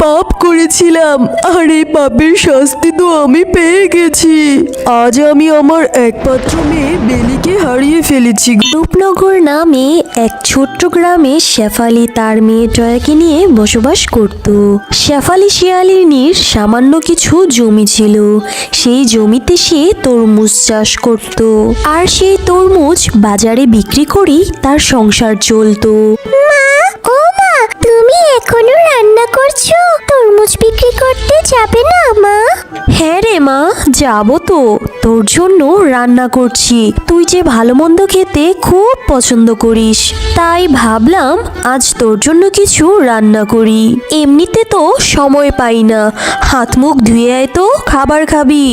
পাপ করেছিলাম, আর এই পাপের শাস্তি তো আমি পেয়ে গেছি। আজ আমি আমার একমাত্র মেয়ে বেলিকে হারিয়ে ফেলেছি। রূপনগর নামে এক ছোট্ট গ্রামে শেফালি তার মেয়ে টয়াকে নিয়ে বসবাস করত। শেফালি শিয়ালিনীর সামান্য কিছু জমি ছিল। সেই জমিতে সে তরমুজ চাষ করত, আর সেই তরমুজ বাজারে বিক্রি করেই তার সংসার চলতো। ও মা, তুমি এখনো রান্না করছো? তরমুজ বিক্রি করতে যাবে না মা? হ্যাঁ রে মা, যাবো তো। তোর জন্য রান্না করছি। তুই যে ভালো মন্দ খেতে খুব পছন্দ করিস, তাই ভাবলাম আজ তোর জন্য কিছু রান্না করি। এমনিতে তো সময় পাই না, হাত মুখ ধুয়ে আয় তো, খাবার খাবি।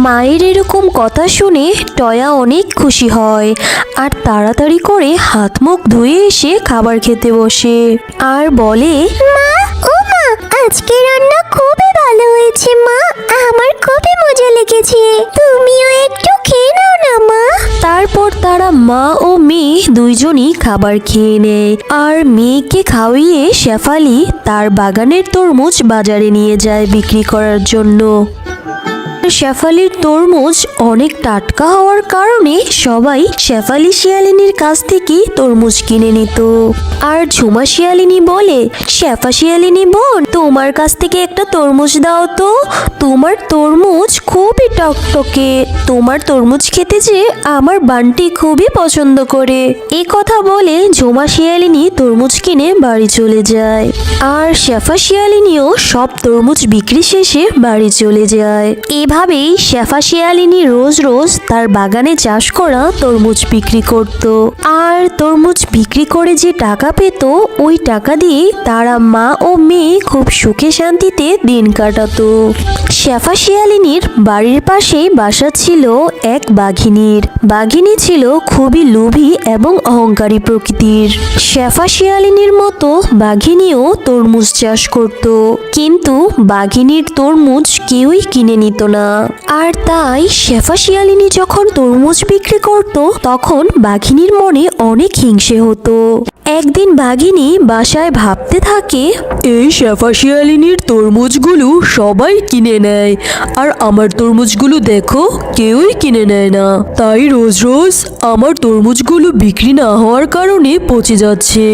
মায়ের এরকম কথা শুনে টয়া অনেক খুশি হয়, আর তাড়াতাড়ি করে হাত মুখ ধুয়ে এসে খাবার খেতে বসে আর বলে, মা, ও মা, আজকে রান্না খুবই ভালো হয়েছে মা, আমার খুবই মজা লেগেছে। তুমিও একটু খেয়ে নাও না মা। তারপর তারা মা ও মেয়ে দুইজনই খাবার খেয়ে নেয়, আর মেয়েকে খাওয়িয়ে শেফালি তার বাগানের তরমুজ বাজারে নিয়ে যায় বিক্রি করার জন্য। শেফালির তরমুজ অনেক টাটকা হওয়ার কারণে সবাই শেফালি শিয়ালিনীর কাছ থেকে তরমুজ কিনে নিত। আর ঝুমা শিয়ালিনী বলে, শেফা শিয়ালিনী বোন, তোমার কাছ থেকে একটা তরমুজ দাও তো, তোমার তরমুজ খুবই টকটকে। তোমার তরমুজ খেতে যে আমার বান্টি খুবই পছন্দ করে। এই কথা বলে ঝুমা শিয়ালিনী তরমুজ কিনে বাড়ি চলে যায়, আর শেফা শিয়ালিনীও সব তরমুজ বিক্রি শেষে বাড়ি চলে যায়। এভাবেই শেফা শিয়ালিনী রোজ রোজ তার বাগানে চাষ করা তরমুজ বিক্রি করত, আর তরমুজ বিক্রি করে যে টাকা পেত, ওই টাকা দিয়ে তারা মা ও মেয়ে খুব সুখে শান্তিতে দিন কাটাতো। শেফা শিয়ালিনীর বাড়ির পাশেই বাসা ছিল এক বাঘিনীর। বাঘিনী ছিল খুবই লোভী এবং অহংকারী প্রকৃতির। শেফা শিয়ালিনীর মতো বাঘিনীও তরমুজ চাষ করত, কিন্তু বাঘিনীর তরমুজ কেউই কিনে নিত না। আর তাই শেফা শিয়ালিনী যখন তরমুজ বিক্রি করত, তখন বাঘিনীর মনে অনেক হিংসে হতো। একদিন বাঘিনী বাসায় ভাবতে থাকে, এই শেফা শিয়ালিনীর তরমুজগুলো সবাই কিনে নেয়, আর আমার তরমুজগুলো দেখো কেউই কিনে নেয় না। তাই রোজ রোজ আমার তরমুজগুলো বিক্রি না হওয়ার কারণে পচে যাচ্ছে।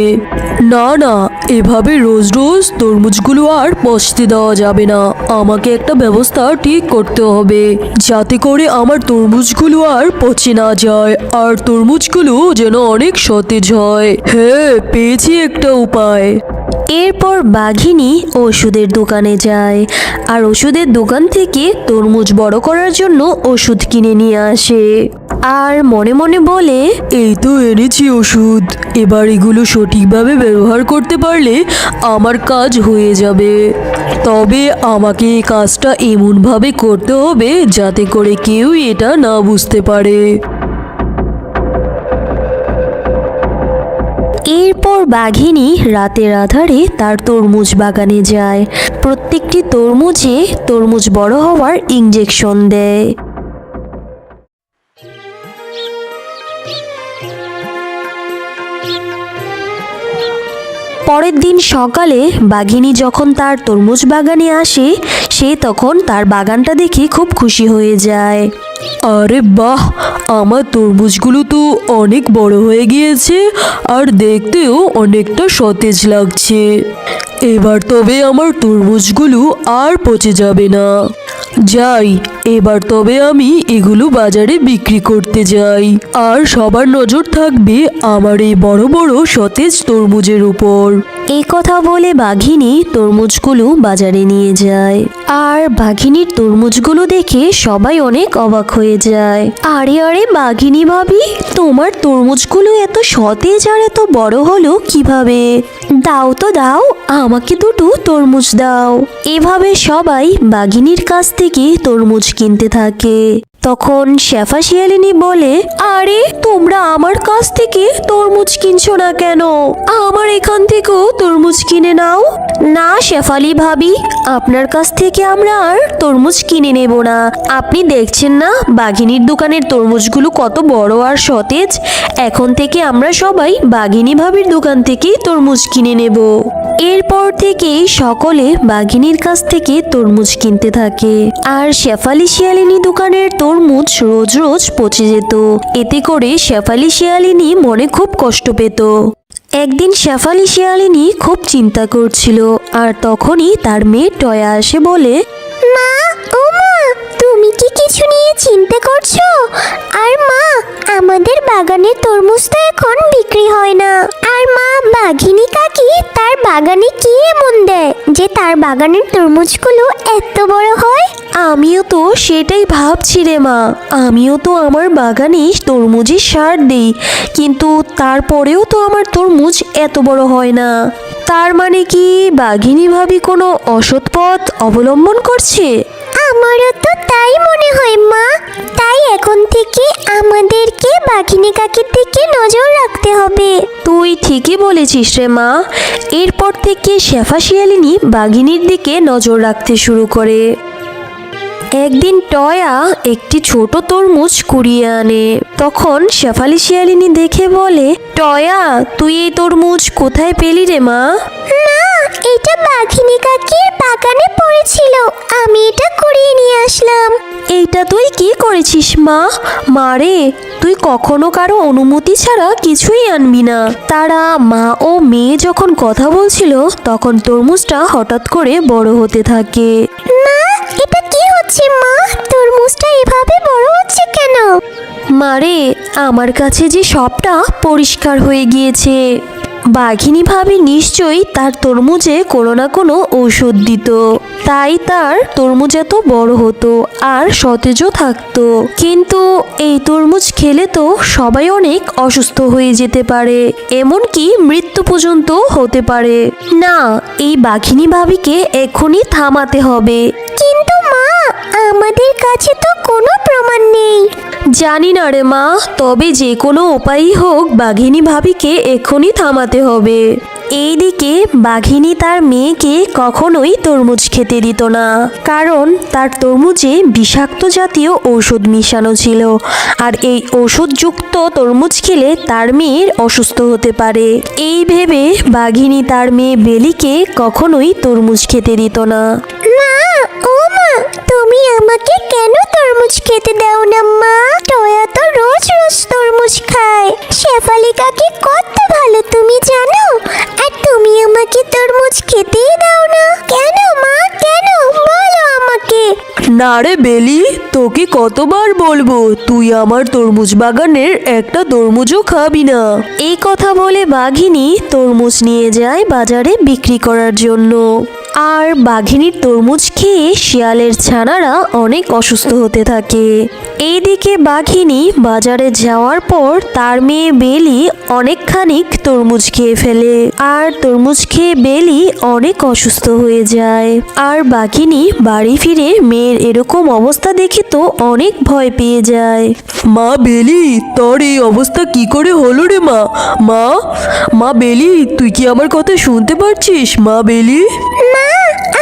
না না, এভাবে রোজ রোজ তরমুজগুলো আর পচতে দেওয়া যাবে না। আমাকে একটা ব্যবস্থা ঠিক করতে হবে, যাতে করে আমার তরমুজগুলো আর পচে না যায়, আর তরমুজগুলো যেন অনেক সতেজ হয়। হ্যাঁ, পেয়েছি একটা উপায়। এরপর বাঘিনী ওষুধের দোকানে যায়, আর ওষুধের দোকান থেকে তরমুজ বড় করার জন্য ওষুধ কিনে নিয়ে আসে, আর মনে মনে বলে, এই তো এনেছি ওষুধ, এবার এগুলো সঠিকভাবে ব্যবহার করতে পারলে আমার কাজ হয়ে যাবে। তবে আমাকে এই কাজটা এমনভাবে করতে হবে যাতে করে কেউ এটা না বুঝতে পারে। এরপর বাঘিনী রাতের আধারে তার তরমুজ বাগানে যায়। প্রত্যেকটি তরমুজে তরমুজ বড় হওয়ার ইঞ্জেকশন দেয়। পরের দিন সকালে বাঘিনী যখন তার তরমুজ বাগানে আসে, সে তখন তার বাগানটা দেখে খুব খুশি হয়ে যায়। আরে বাহ, আমার তরমুজগুলো তো অনেক বড় হয়ে গিয়েছে, আর দেখতেও অনেকটা সতেজ লাগছে। এবার তবে আমার তরমুজগুলো আর পচে যাবে না। যাই, এবার তবে আমি এগুলো বাজারে বিক্রি করতে যাই, আর সবার নজর থাকবে আমার এই বড় বড় সতেজ তরমুজের উপর। এই কথা বলে বাঘিনী তরমুজগুলো বাজারে নিয়ে যায়, আর বাঘিনীর তরমুজগুলো দেখে সবাই অনেক অবাক হয়ে যায়। আরে আরে বাঘিনী ভাবি, তোমার তরমুজগুলো এত সতেজ আর এত বড় হলো কিভাবে? দাও তো দাও, আমাকে দুটো তরমুজ দাও। এভাবে সবাই বাঘিনীর কাছ থেকে তরমুজ কিনতে থাকে। তখন শেফা শিয়ালিনী বলে, আরে তোমরা আমার কাছ থেকে তরমুজ কিনছো না কেন? আমার এখান থেকেও তরমুজ কিনে নাও। না শেফালি ভাবি, আপনার কাছ থেকে আমরা আর তরমুজ কিনে নেব না। আপনি দেখছেন না বাঘিনীর দোকানের তরমুজগুলো কত বড় আর সতেজ। এখন থেকে আমরা সবাই বাঘিনী ভাবির দোকান থেকেই তরমুজ কিনে নেব। এরপর থেকেই সকলে বাঘিনীর কাছ থেকে তরমুজ কিনতে থাকে। আর শেফালি শিয়ালিনী দোকানের তরমুজ রোজ রোজ পচে যেত। এতে করে শেফালি শিয়ালিনী মনে খুব কষ্ট পেত। একদিন শেফালি শিয়ালিনী খুব চিন্তা করছিল, আর তখনই তার মেয়ে টয়া এসে বলে, মা, ও মা, তুমি কি কিছু নিয়ে চিন্তা করছো? আর মা, আমাদের বাগানের তরমুজ তো এখন বিক্রি হয় না। আর মা, বাঘিনী কাকি তার বাগানে কি এমন দেয় যে তার বাগানের তরমুজগুলো এত বড় হয়? আমিও তো সেটাই ভাবছি রে মা। আমিও তো আমার বাগানে তরমুজের সার দিই, কিন্তু তারপরেও তো আমার তরমুজ এত বড় হয় না। তার মানে কি বাঘিনী ভাবি কোনো অসৎ পথ অবলম্বন করছে? আমারও তো তাই মনে হয় মা। তাই এখন থেকে আমাদেরকে বাঘিনী কাকির দিকে নজর রাখতে হবে। তুই ঠিকই বলেছিস রে মা। এরপর থেকে শেফা শিয়ালিনী বাঘিনীর দিকে নজর রাখতে শুরু করে। একদিন টয়া একটি ছোট তরমুজ কুড়িয়ে আনে। তখন শেফালি শিয়ালিনী দেখে বলে, টয়া, তুই এই তরমুজ কোথায় পেলি রে মা? মা, এটা বাঘিনী কাকির বাগানে পড়েছিল, আমি এটা কুড়িয়ে নিয়ে আসলাম। এইটা তুই কি করেছিস মা? মারে, তুই কখনো কারো অনুমতি ছাড়া কিছুই আনবি না। তারা মা ও মেয়ে যখন কথা বলছিল তখন তরমুজটা হঠাৎ করে বড় হতে থাকে। মা, এটা কি হচ্ছে মা? তরমুজটা এভাবে বড় হচ্ছে কেন? মারে, আমার কাছে যে সবটা পরিষ্কার হয়ে গিয়েছে। বাঘিনী ভাবি নিশ্চয়ই তার তরমুজে কোনো না কোনো ঔষধ দিত, তাই তার তরমুজ এত বড় হতো আর সতেজও থাকতো। কিন্তু এই তরমুজ খেলে তো সবাই অনেক অসুস্থ হয়ে যেতে পারে, এমনকি মৃত্যু পর্যন্ত হতে পারে। না, এই বাঘিনী ভাবিকে এখনই থামাতে হবে। কিন্তু মা, আমাদের কাছে তো কোনো প্রমাণ নেই। জানি না রে মা, তবে যে কোনো উপায়ই হোক বাঘিনী ভাবিকে এখনই থামাতে হবে। এইদিকে বাঘিনী তার মেয়েকে কখনোই তরমুজ খেতে দিত না, কারণ তার তরমুজে বিষাক্ত জাতীয় ঔষধ মিশানো ছিল, আর এই ওষুধযুক্ত তরমুজ খেলে তার মেয়ের অসুস্থ হতে পারে। এই ভেবে বাঘিনী তার মেয়ে বেলিকে কখনোই তরমুজ খেতে দিত না। মা, ও মা, তুমি আমাকে কেন তরমুজ খেতে দাও না মা? টয়া তো রোজ রোজ তরমুজ খায়। শেফালি কাকি কত ভালো তুমি জানো, আর তুমি আমাকে তরমুজ খেতেই দাও না কেন মা? কেন বলো আমাকে। না রে বেলি, তোকে কতবার বলবো তুই আমার তরমুজ বাগানের একটা তরমুজও খাবি না। এই কথা বলে বাঘিনী তরমুজ নিয়ে যায় বাজারে বিক্রি করার জন্য। আর বাঘিনীর তরমুজ খেয়ে শিয়ালের ছানারা অনেক অসুস্থ হতে থাকে। এইদিকে বাঘিনী বাজারে যাওয়ার পর তার মেয়ে বেলি অনেকখানি তরমুজ খেয়ে ফেলে, আর তরমুজ খেয়ে বেলি অনেক অসুস্থ হয়ে যায়। আর বাঘিনী বাড়ি ফিরে মেয়ের এরকম অবস্থা দেখে তো অনেক ভয় পেয়ে যায়। মা বেলি, তোর এই অবস্থা কি করে হলো রে মা? মা, মা বেলি, তুই কি আমার কথা শুনতে পারছিস? মা বেলি। মা,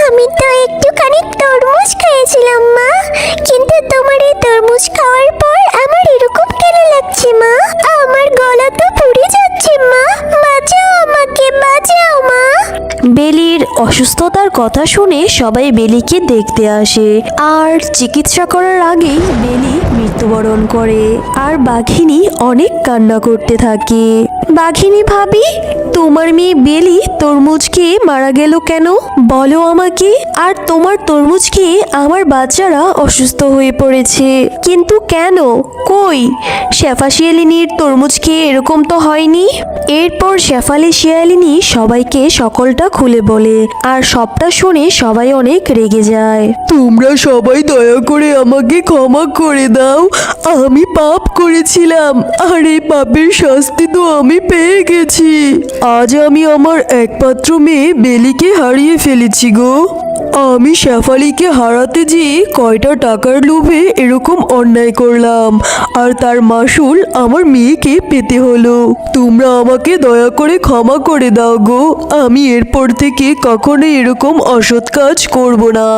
আমি তো একটুখানি তরমুজ খেয়েছিলাম মা, কিন্তু তোমার এই তরমুজ খাওয়ার পর আমার এরকম কেন লাগছে মা? আমার গলা তো পুড়ে যাচ্ছে মা, বাঁচাও আমাকে, বাঁচাও মা। বেলির অসুস্থতার কথা শুনে সবাই বেলিকে দেখতে আসে, আর চিকিৎসা করার আগেই বেলি মৃত্যুবরণ করে। আর বাঘিনী অনেক কান্না করতে থাকে। বাঘিনী ভাবি, তোমার মেয়ে বেলি তরমুজ খেয়ে মারা গেল কেন বলো আমাকে? আর তোমার তরমুজ খেয়ে আমার বাচ্চারা অসুস্থ হয়ে পড়েছে, কিন্তু কেন? কই, শেফা শিয়ালিনীর তরমুজ খেয়ে এরকম তো হয়নি। এরপর শেফালি শিয়ালিনী সবাইকে সকলটা খুলে বলে, আর সবটা শুনে সবাই অনেক রেগে যায়। তোমরা সবাই দয়া করে আমাকে ক্ষমা করে দাও, আমি পাপ করেছিলাম, আর এই পাপের শাস্তি তো আমি পেয়ে গেছি। আজ আমি আমার একমাত্র মেয়ে বেলিকে হারিয়ে ফেলেছি গো। আমি শেফালিকে হারাতে যেয়ে কয়টা টাকার লোভে এরকম অন্যায় করলাম, আর তার মাসুল আমার মেয়েকে পেতে হলো। তোমরা আমাকে দয়া করে ক্ষমা করে দাও গো। আমি এরপর থেকে কখনো এরকম অসৎ কাজ করব না।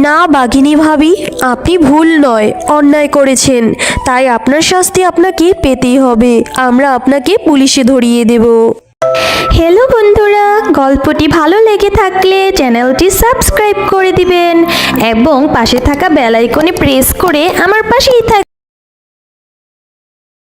না বাঘিনী ভাবি, আপনি ভুল নয় অন্যায় করেছেন, তাই আপনার শাস্তি আপনাকে পেতেই হবে। আমরা আপনাকে পুলিশে ধরিয়ে দেব। হ্যালো বন্ধুরা, গল্পটি ভালো লেগে থাকলে চ্যানেলটি সাবস্ক্রাইব করে দিবেন এবং পাশে থাকা বেল আইকনে প্রেস করে আমার পাশেই থাকবেন।